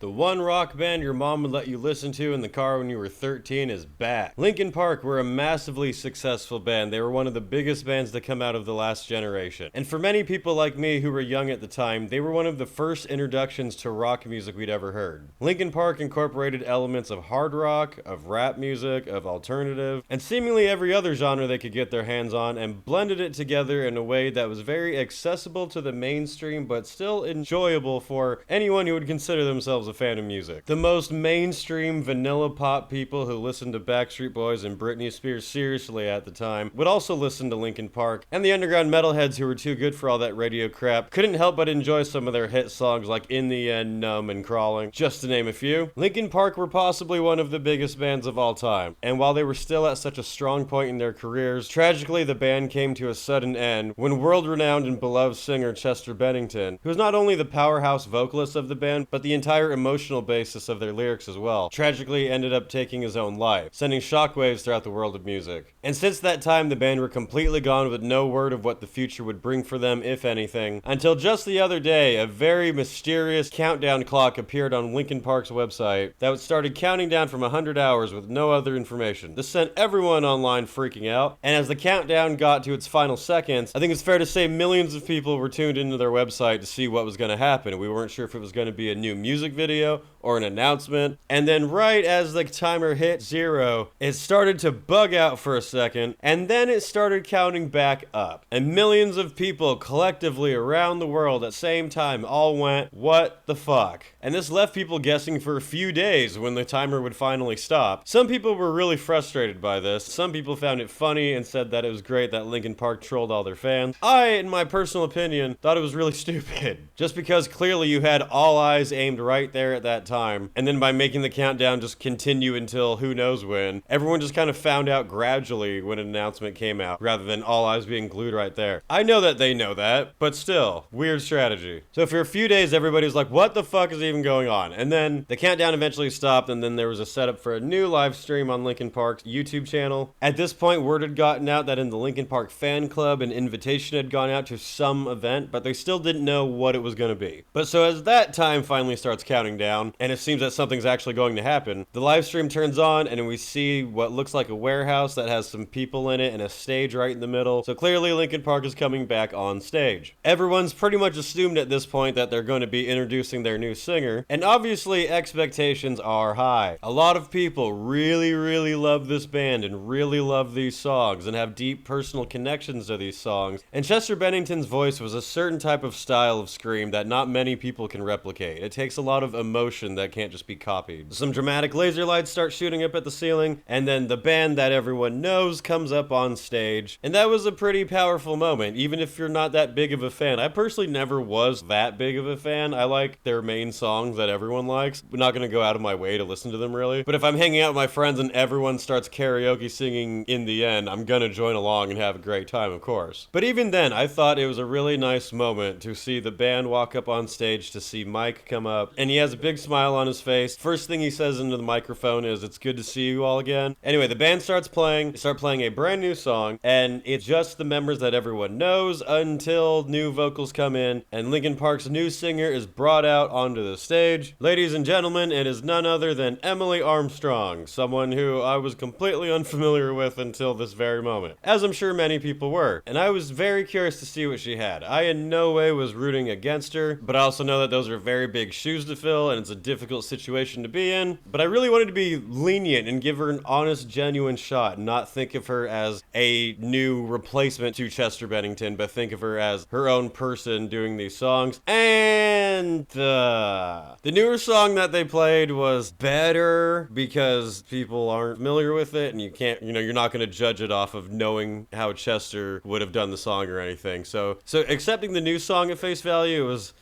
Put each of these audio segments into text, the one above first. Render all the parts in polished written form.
The one rock band your mom would let you listen to in the car when you were 13 is back. Linkin Park were a massively successful band. They were one of the biggest bands to come out of the last generation. And for many people like me who were young at the time, they were one of the first introductions to rock music we'd ever heard. Linkin Park incorporated elements of hard rock, of rap music, of alternative, and seemingly every other genre they could get their hands on, and blended it together in a way that was very accessible to the mainstream but still enjoyable for anyone who would consider themselves a fan of music. The most mainstream vanilla pop people who listened to Backstreet Boys and Britney Spears seriously at the time would also listen to Linkin Park, and the underground metalheads who were too good for all that radio crap couldn't help but enjoy some of their hit songs like In the End, Numb, and Crawling, just to name a few. Linkin Park were possibly one of the biggest bands of all time, and while they were still at such a strong point in their careers, tragically the band came to a sudden end when world-renowned and beloved singer Chester Bennington, who was not only the powerhouse vocalist of the band, but the entire emotional basis of their lyrics as well, tragically ended up taking his own life, sending shockwaves throughout the world of music. And since that time, the band were completely gone with no word of what the future would bring for them, if anything, until just the other day, a very mysterious countdown clock appeared on Linkin Park's website that started counting down from 100 hours with no other information. This sent everyone online freaking out, and as the countdown got to its final seconds, I think it's fair to say millions of people were tuned into their website to see what was going to happen. We weren't sure if it was going to be a new music video or an announcement, and then right as the timer hit 0, it started to bug out for a second, and then it started counting back up. And millions of people collectively around the world at the same time all went, what the fuck? And this left people guessing for a few days when the timer would finally stop. Some people were really frustrated by this. Some people found it funny and said that it was great that Linkin Park trolled all their fans. I, in my personal opinion, thought it was really stupid. Just because clearly you had all eyes aimed right there at that time, and then by making the countdown just continue until who knows when, everyone just kind of found out gradually when an announcement came out, rather than all eyes being glued right there. I know that they know that, but still, weird strategy. So for a few days, everybody was like, what the fuck is even going on? And then the countdown eventually stopped, and then there was a setup for a new live stream on Linkin Park's YouTube channel. At this point, word had gotten out that in the Linkin Park fan club, an invitation had gone out to some event, but they still didn't know what it was going to be. But so as that time finally starts counting down, and it seems that something's actually going to happen, the live stream turns on, and we see what looks like a warehouse that has some people in it and a stage right in the middle. So clearly Linkin Park is coming back on stage. Everyone's pretty much assumed at this point that they're going to be introducing their new singer, and obviously expectations are high. A lot of people really love this band and really love these songs and have deep personal connections to these songs, and Chester Bennington's voice was a certain type of style of scream that not many people can replicate. It takes a lot of emotion that can't just be copied. Some dramatic laser lights start shooting up at the ceiling, and then the band that everyone knows comes up on stage, and that was a pretty powerful moment, even if you're not that big of a fan. I personally never was that big of a fan. I like their main songs that everyone likes. I'm not gonna go out of my way to listen to them really, but if I'm hanging out with my friends and everyone starts karaoke singing In the End, I'm gonna join along and have a great time, of course. But even then, I thought it was a really nice moment to see the band walk up on stage, to see Mike come up, and he has a big smile on his face. First thing he says into the microphone is, "It's good to see you all again." Anyway, the band starts playing. They start playing a brand new song, and it's just the members that everyone knows until new vocals come in, and Linkin Park's new singer is brought out onto the stage. Ladies and gentlemen, it is none other than Emily Armstrong, someone who I was completely unfamiliar with until this very moment, as I'm sure many people were, and I was very curious to see what she had. I in no way was rooting against her, but I also know that those are very big shoes to fill, and it's a difficult situation to be in, but I really wanted to be lenient and give her an honest, genuine shot, and not think of her as a new replacement to Chester Bennington, but think of her as her own person doing these songs. And the newer song that they played was better because people aren't familiar with it, and you can't, you're not going to judge it off of knowing how Chester would have done the song or anything. So accepting the new song at face value was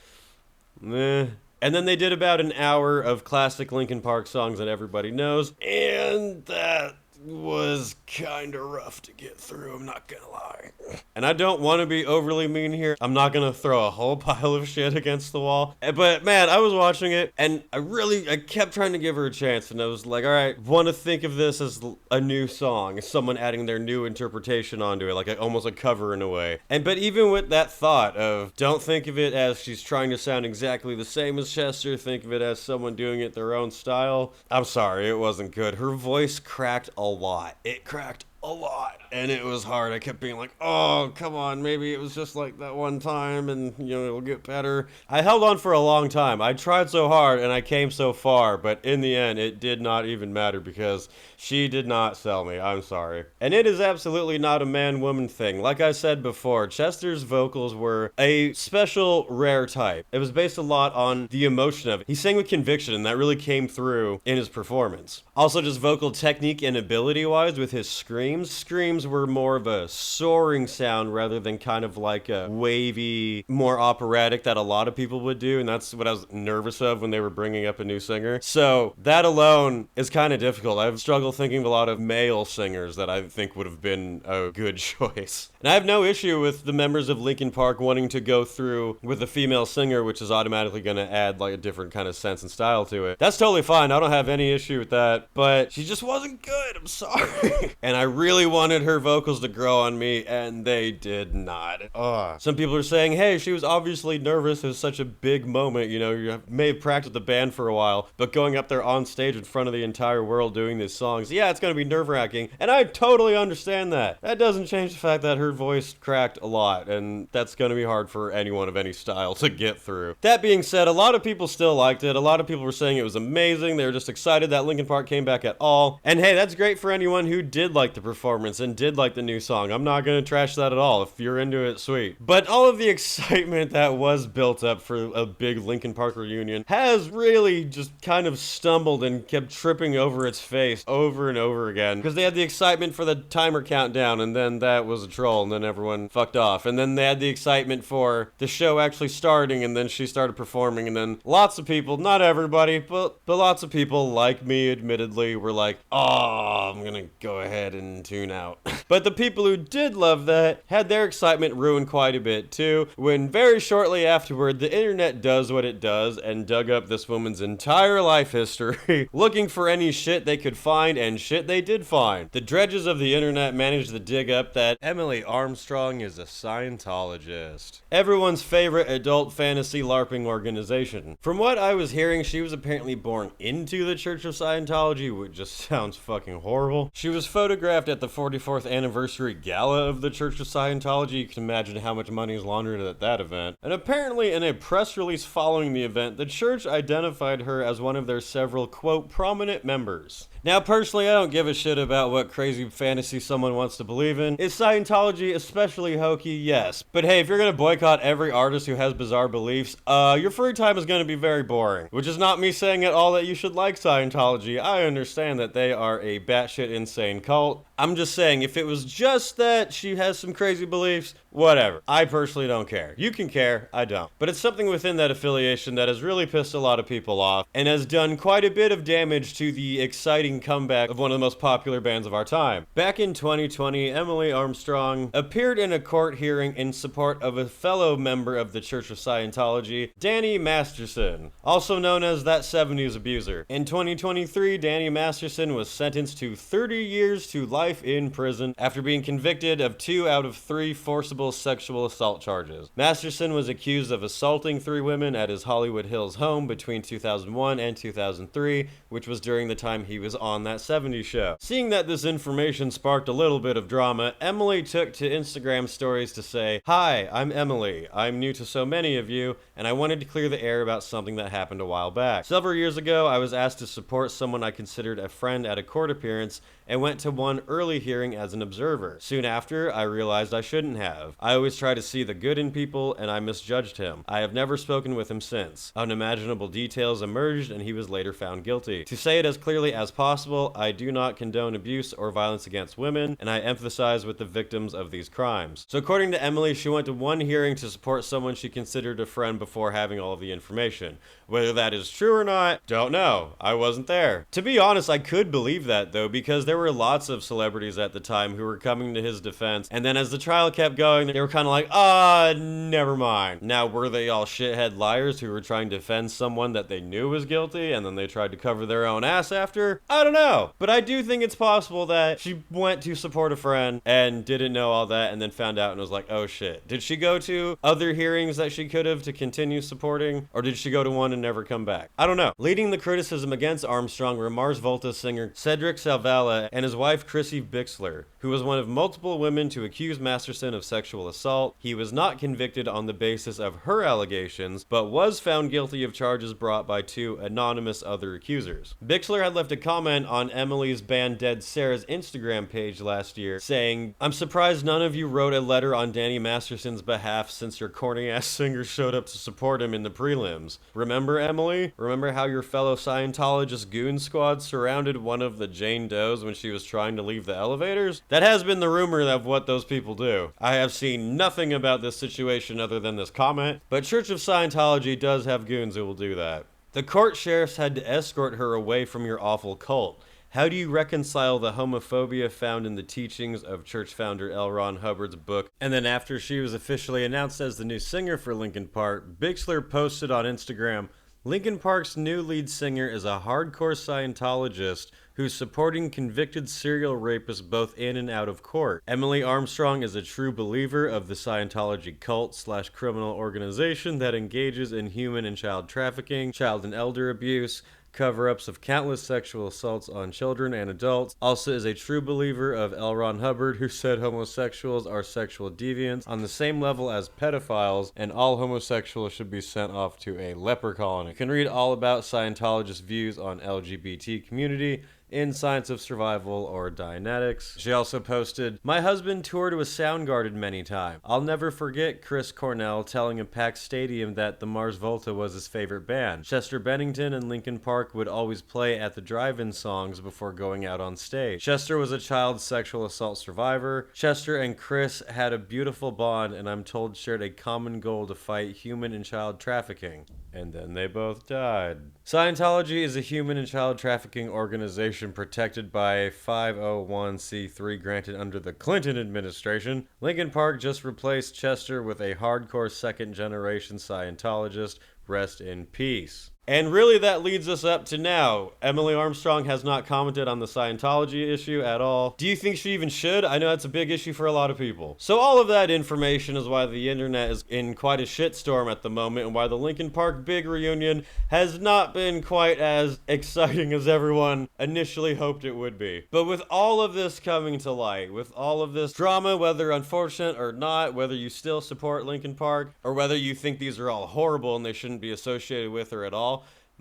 meh. And then they did about an hour of classic Linkin Park songs that everybody knows, and that was kind of rough to get through, I'm not gonna lie. And I don't want to be overly mean here. I'm not gonna throw a whole pile of shit against the wall. But man, I was watching it and I kept trying to give her a chance, and I was like, all right, want to think of this as a new song, someone adding their new interpretation onto it, like almost a cover in a way. But even with that thought of, don't think of it as she's trying to sound exactly the same as Chester, think of it as someone doing it their own style. I'm sorry, it wasn't good. Her voice cracked a lot. It cracked a lot, and it was hard. I kept being like, oh, come on, maybe it was just like that one time and, it'll get better. I held on for a long time. I tried so hard and I came so far, but in the end, it did not even matter because she did not sell me. I'm sorry. And it is absolutely not a man-woman thing. Like I said before, Chester's vocals were a special, rare type. It was based a lot on the emotion of it. He sang with conviction, and that really came through in his performance. Also, just vocal technique and ability-wise with his screams. Screams were more of a soaring sound rather than kind of like a wavy, more operatic that a lot of people would do, and that's what I was nervous of when they were bringing up a new singer. So that alone is kind of difficult. I've struggled thinking of a lot of male singers that I think would have been a good choice. And I have no issue with the members of Linkin Park wanting to go through with a female singer, which is automatically going to add like a different kind of sense and style to it. That's totally fine. I don't have any issue with that, but she just wasn't good. I'm sorry. And I really wanted her vocals to grow on me, and they did not. Some people are saying, hey, she was obviously nervous. It was such a big moment. You may have practiced the band for a while, but going up there on stage in front of the entire world doing these songs, yeah, it's going to be nerve-wracking, and I totally understand that. That doesn't change the fact that her voice cracked a lot, and that's going to be hard for anyone of any style to get through. That being said, a lot of people still liked it. A lot of people were saying it was amazing. They were just excited that Linkin Park came back at all. And hey, that's great for anyone who did like the performance and did like the new song. I'm not going to trash that at all. If you're into it, sweet. But all of the excitement that was built up for a big Linkin Park reunion has really just kind of stumbled and kept tripping over its face over and over again. Because they had the excitement for the timer countdown, and then that was a troll, and then everyone fucked off. And then they had the excitement for the show actually starting, and then she started performing, and then lots of people, not everybody, but lots of people like me, admittedly, were like, oh, I'm gonna go ahead and tune out. But the people who did love that had their excitement ruined quite a bit too, when very shortly afterward, the internet does what it does and dug up this woman's entire life history, looking for any shit they could find, and shit they did find. The dredges of the internet managed to dig up that Emily Armstrong is a Scientologist. Everyone's favorite adult fantasy LARPing organization. From what I was hearing, she was apparently born into the Church of Scientology, which just sounds fucking horrible. She was photographed at the 44th anniversary gala of the Church of Scientology. You can imagine how much money is laundered at that event. And apparently in a press release following the event, the church identified her as one of their several, quote, prominent members. Now, personally, I don't give a shit about what crazy fantasy someone wants to believe in. Is Scientology especially hokey? Yes. But hey, if you're gonna boycott every artist who has bizarre beliefs, your free time is gonna be very boring. Which is not me saying at all that you should like Scientology. I understand that they are a batshit insane cult. I'm just saying, if it was just that she has some crazy beliefs, whatever. I personally don't care. You can care, I don't. But it's something within that affiliation that has really pissed a lot of people off and has done quite a bit of damage to the exciting comeback of one of the most popular bands of our time. Back in 2020, Emily Armstrong appeared in a court hearing in support of a fellow member of the Church of Scientology, Danny Masterson, also known as that 70s abuser. In 2023, Danny Masterson was sentenced to 30 years to life in prison after being convicted of 2 out of 3 forcible sexual assault charges. Masterson was accused of assaulting 3 women at his Hollywood Hills home between 2001 and 2003, which was during the time he was on that 70s show. Seeing that this information sparked a little bit of drama, Emily took to Instagram stories to say, "Hi, I'm Emily. I'm new to so many of you, and I wanted to clear the air about something that happened a while back. Several years ago, I was asked to support someone I considered a friend at a court appearance and went to one early hearing as an observer. Soon after, I realized I shouldn't have. have. I always try to see the good in people, and I misjudged him. I have never spoken with him since. Unimaginable details emerged, and he was later found guilty. To say it as clearly as possible, I do not condone abuse or violence against women, and I empathize with the victims of these crimes. So according to Emily, she went to one hearing to support someone she considered a friend before having all of the information. Whether that is true or not, don't know. I wasn't there. To be honest, I could believe that though, because there were lots of celebrities at the time who were coming to his defense, and then as the trial kept going, they were kind of like, never mind. Now, were they all shithead liars who were trying to defend someone that they knew was guilty, and then they tried to cover their own ass after? I don't know. But I do think it's possible that she went to support a friend and didn't know all that, and then found out and was like, oh shit. Did she go to other hearings that she could have to continue supporting, or did she go to one and never come back? I don't know. Leading the criticism against Armstrong were Mars Volta singer Cedric Salvala and his wife Chrissy Bixler, who was one of multiple women to accuse Masterson of sexual assault. He was not convicted on the basis of her allegations, but was found guilty of charges brought by two anonymous other accusers. Bixler had left a comment on Emily's band Dead Sarah's Instagram page last year, saying, "I'm surprised none of you wrote a letter on Danny Masterson's behalf since your corny-ass singer showed up to support him in the prelims. Remember, Emily? Remember how your fellow Scientologist goon squad surrounded one of the Jane Does when she was trying to leave the elevators? That has been the rumor of what those people do. I have seen nothing about this situation other than this comment, but Church of Scientology does have goons who will do that. The court sheriffs had to escort her away from your awful cult. How do you reconcile the homophobia found in the teachings of church founder L. Ron Hubbard's book?" And then after she was officially announced as the new singer for Linkin Park, Bixler posted on Instagram, "Linkin Park's new lead singer is a hardcore Scientologist who's supporting convicted serial rapists both in and out of court. Emily Armstrong is a true believer of the Scientology cult/criminal organization that engages in human and child trafficking, child and elder abuse, cover-ups of countless sexual assaults on children and adults. Also is a true believer of L. Ron Hubbard, who said homosexuals are sexual deviants on the same level as pedophiles, and all homosexuals should be sent off to a leper colony." You can read all about Scientologist views on LGBT community in Science of Survival or Dianetics. She also posted, "My husband toured with Soundgarden many times. I'll never forget Chris Cornell telling a packed stadium that the Mars Volta was his favorite band. Chester Bennington and Linkin Park would always play at the drive-in songs before going out on stage. Chester was a child sexual assault survivor. Chester and Chris had a beautiful bond and I'm told shared a common goal to fight human and child trafficking. And then they both died." Scientology is a human and child trafficking organization protected by a 501c3 granted under the Clinton administration. Linkin Park just replaced Chester with a hardcore second-generation Scientologist. Rest in peace. And really that leads us up to now. Emily Armstrong has not commented on the Scientology issue at all. Do you think she even should? I know that's a big issue for a lot of people. So all of that information is why the internet is in quite a shitstorm at the moment, and why the Linkin Park big reunion has not been quite as exciting as everyone initially hoped it would be. But with all of this coming to light, with all of this drama, whether unfortunate or not, whether you still support Linkin Park, or whether you think these are all horrible and they shouldn't be associated with her at all,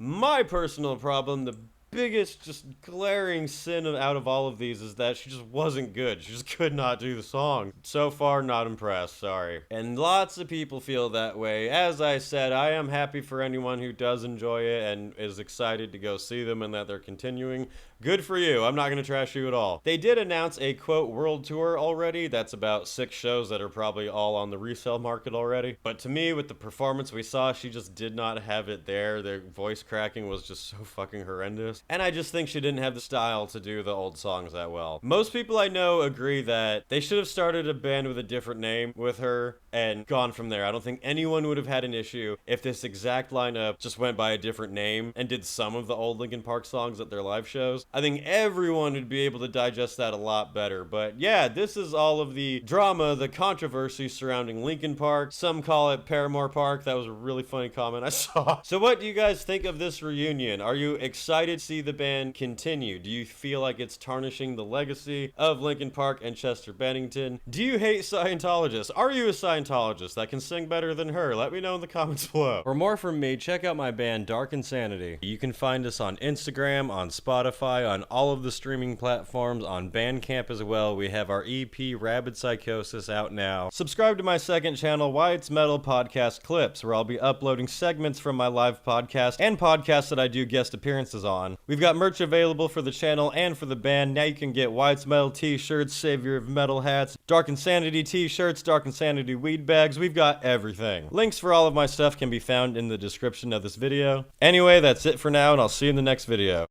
my personal problem, the biggest just glaring sin out of all of these, is that she just wasn't good. She just could not do the song. So far, not impressed, sorry. And lots of people feel that way. As I said, I am happy for anyone who does enjoy it and is excited to go see them and that they're continuing. Good for you. I'm not going to trash you at all. They did announce a, quote, world tour already. That's about 6 shows that are probably all on the resale market already. But to me, with the performance we saw, she just did not have it there. Their voice cracking was just so fucking horrendous. And I just think she didn't have the style to do the old songs that well. Most people I know agree that they should have started a band with a different name with her and gone from there. I don't think anyone would have had an issue if this exact lineup just went by a different name and did some of the old Linkin Park songs at their live shows. I think everyone would be able to digest that a lot better. But yeah, this is all of the drama, the controversy surrounding Linkin Park. Some call it Paramore Park. That was a really funny comment I saw. So what do you guys think of this reunion? Are you excited to see the band continue? Do you feel like it's tarnishing the legacy of Linkin Park and Chester Bennington? Do you hate Scientologists? Are you a Scientologist? Scientologist that can sing better than her? Let me know in the comments below. For more from me, check out my band Dark Insanity. You can find us on Instagram, on Spotify, on all of the streaming platforms, on Bandcamp as well. We have our EP Rabid Psychosis out now. Subscribe to my second channel, Why It's Metal Podcast Clips, where I'll be uploading segments from my live podcast and podcasts that I do guest appearances on. We've got merch available for the channel and for the band. Now you can get Why It's Metal t-shirts, Savior of Metal hats, Dark Insanity t-shirts, Dark Insanity weed bags. We've got everything. Links for all of my stuff can be found in the description of this video. Anyway, that's it for now, and I'll see you in the next video.